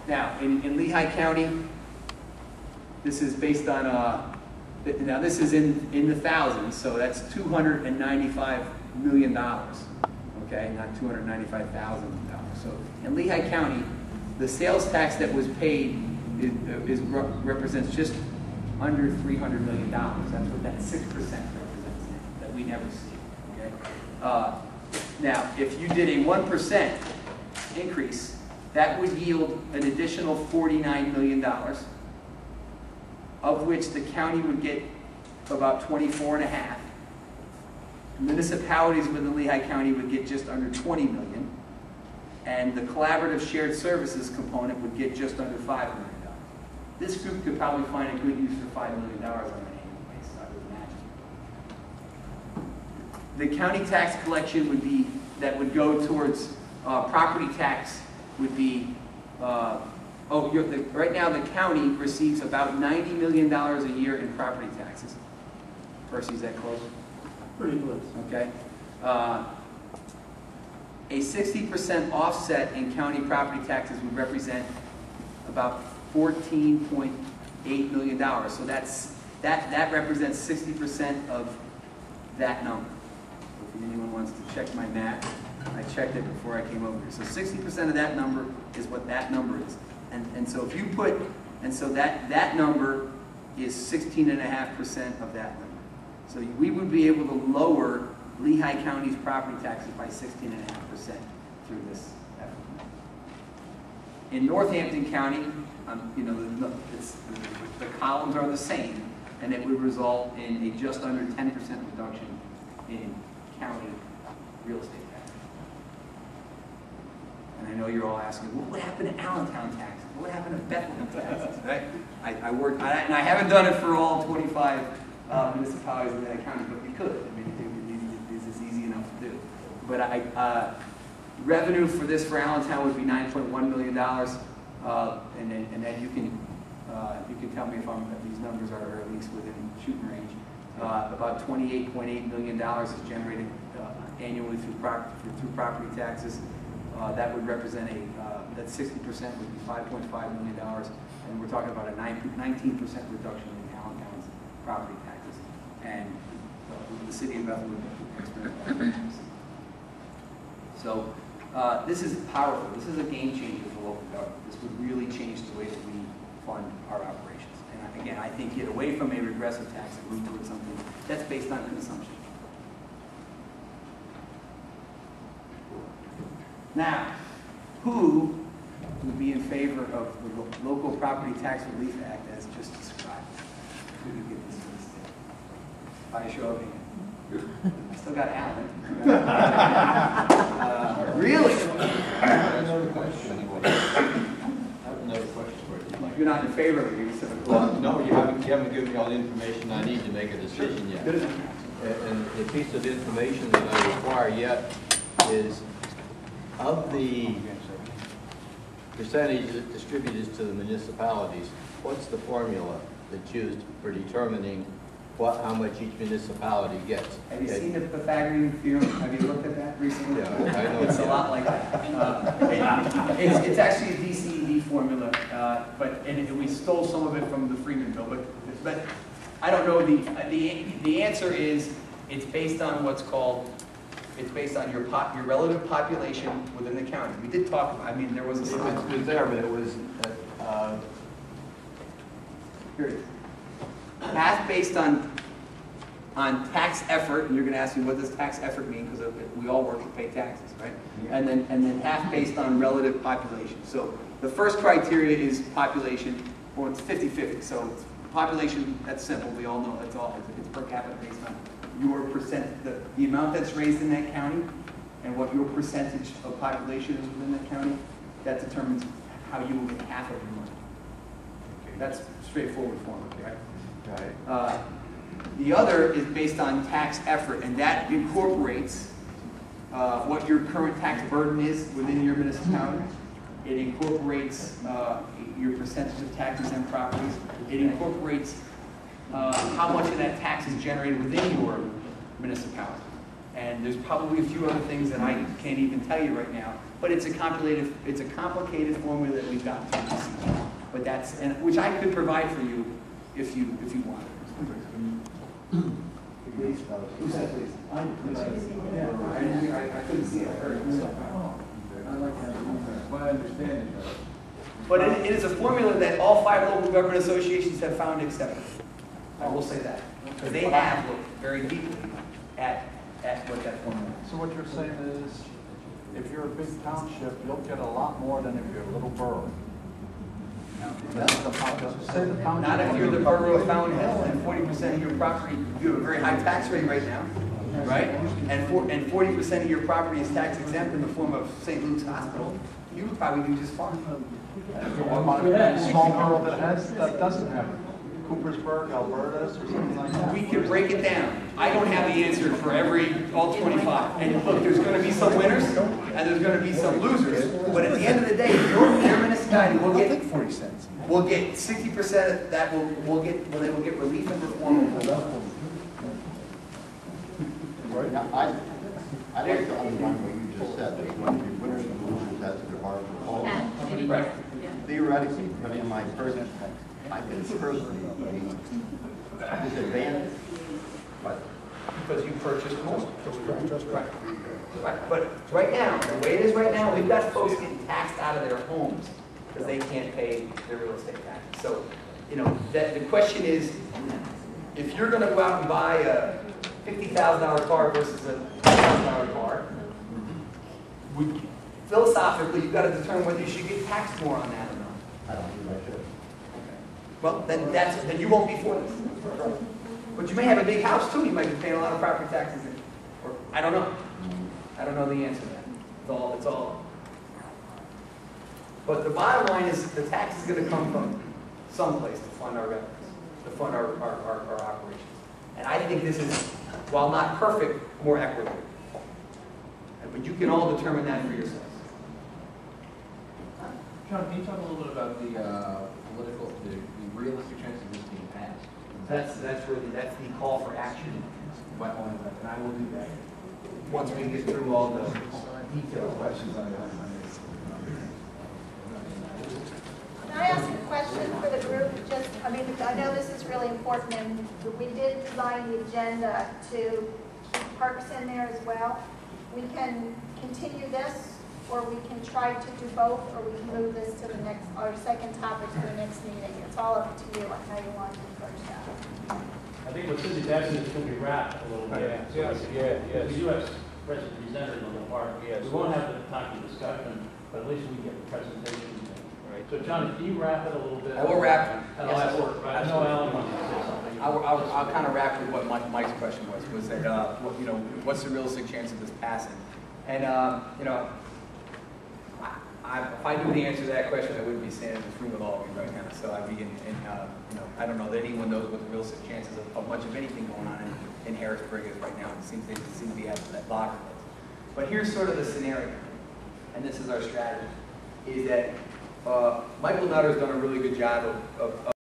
Now, in Lehigh County, this is based on, now this is in the thousands, so that's $295 million, okay, not $295,000. So in Lehigh County, the sales tax that was paid represents just under $300 million. That's what that 6% represents now, that we never see, okay? Now, if you did a 1% increase, that would yield an additional $49 million, of which the county would get about 24.5. Municipalities within Lehigh County would get just under 20 million, and the collaborative shared services component would get just under $5 million. This group could probably find a good use for $5 million on an annual basis, I would imagine. The county tax collection would be, that would go towards property tax would be, right now the county receives about $90 million a year in property taxes. Percy, is that close? Pretty close. Okay. A 60% offset in county property taxes would represent about $14.8 million. So that represents 60% of that number. If anyone wants to check my math, I checked it before I came over here. So 60% of that number is what that number is. And so if you put, and so that number is 16.5% of that number. So we would be able to lower Lehigh County's property taxes by 16.5% through this effort. In Northampton County, you know, the columns are the same, and it would result in a just under 10% reduction in county real estate tax. And I know you're all asking, well, what happened to Allentown taxes? What happened to Bethlehem taxes? Right? I worked, and I haven't done it for all 25 municipalities in that county, but we could. I mean, this is easy enough to do. But revenue for this for Allentown would be $9.1 million, and then you can tell me if these numbers are at least within shooting range. About $28.8 million is generated annually through property taxes. That would represent that 60% would be $5.5 million, and we're talking about a 19% reduction in Allentown's property taxes, and the city of Bethel would experience that. So this is powerful. This is a game changer for local government. This would really change the way that we fund our operations. And again, I think get away from a regressive tax and move towards something that's based on consumption. Now, who would be in favor of the Local Property Tax Relief Act as just described? Who would give this to the state? By a show of hands. I still got Alan. Really? I have another question. You're not in favor of it, you said. Well, no, you haven't given me all the information I need to make a decision yet. And the piece of information that I require yet is, of the percentage that distributed to the municipalities, what's the formula that's used for determining how much each municipality gets? Have you seen the Pythagorean theorem? Have you looked at that recently? Yeah, I know. It's a lot like that. It's actually a DCED formula, and we stole some of it from the Freeman bill, but I don't know. The answer is it's based on what's called. It's based on your relative population within the county. We did talk about. I mean, there was a slide. It was there, but it was. Here it is. Half based on tax effort, and you're going to ask me what does tax effort mean, because we all work to pay taxes, right? Yeah. And then half based on relative population. So the first criteria is population. Well, it's 50-50. So population, that's simple. We all know that's all. It's per capita based on your the amount that's raised in that county, and what your percentage of population is within that county. That determines how you will get half of your money. Okay. That's straightforward formula, right? Right. The other is based on tax effort, and that incorporates what your current tax burden is within your municipality. It incorporates your percentage of tax-exempt properties. It incorporates how much of that tax is generated within your municipality. And there's probably a few other things that I can't even tell you right now, but it's a complicated formula that we've got to see. But that's, and which I could provide for you if you want. Who said please? I couldn't see it. My understanding. But it is a formula that all 5 local government associations have found acceptable. I will say that. Because they have looked very deeply at what that formula is. So what you're saying is, if you're a big township, you'll get a lot more than if you're a little borough. Not if you're the borough of Fountain Hill and 40% of your property, you have a very high tax rate right now, right? And 40% of your property is tax exempt in the form of St. Luke's Hospital. You would probably do just fine. Small borough that doesn't have it. Coopersburg, Alberta, or something like that. We can break it down. I don't have the answer for all 25. And look, there's going to be some winners and there's going to be some losers. But at the end of the day, your municipality will get 40 cents. We'll get 60% of that. We'll get relief and reform. Now, I'd like to underline what you just said. There's going to be winners and losers as to the hard to Right. Theoretically, I mean, my person, I can personally be disadvantaged, but Because you purchased more. Right. But right now, the way it is right now, we've got folks getting taxed out of their homes because they can't pay their real estate taxes. So, you know, the question is, if you're going to go out and buy a $50,000 car versus a $10,000 car, philosophically, you've got to determine whether you should get taxed more on that or not. I don't think I should. Well, then you won't be for this. But you may have a big house too. You might be paying a lot of property taxes. Or I don't know. I don't know the answer to that. It's all. But the bottom line is the tax is going to come from someplace to fund our revenues, to fund our operations. And I think this is, while not perfect, more equitable. But you can all determine that for yourselves. John, can you talk a little bit about the realistic chances of this being passed? That's the call for action. And I will do that once we get through all the detailed questions on that. Can I ask a question for the group? Just, I mean, I know this is really important, and we did design the agenda to keep parks in there as well. We can continue this, or we can try to do both, or we can move this to the next, our second topic to the next meeting. It's all up to you on how you want to approach that. I think what Cindy's asking is can we wrap a little bit? We do have presenters on the park. Yes. We won't have the time for discussion, but at least we get the presentation. Right. So John, can you wrap it a little bit? I will wrap. And I'll ask, I know Alan wants to say something. I'll kind of wrap with what Mike's question was that, what's the realistic chance of this passing? And, if I knew the answer to that question, I wouldn't be standing in this room with all of you right now. So I'd be I don't know that anyone knows what the realistic chances of much of anything going on in Harrisburg is right now. It seems they seem to be at that loggerheads. But here's sort of the scenario, and this is our strategy, is that Michael Nutter's done a really good job of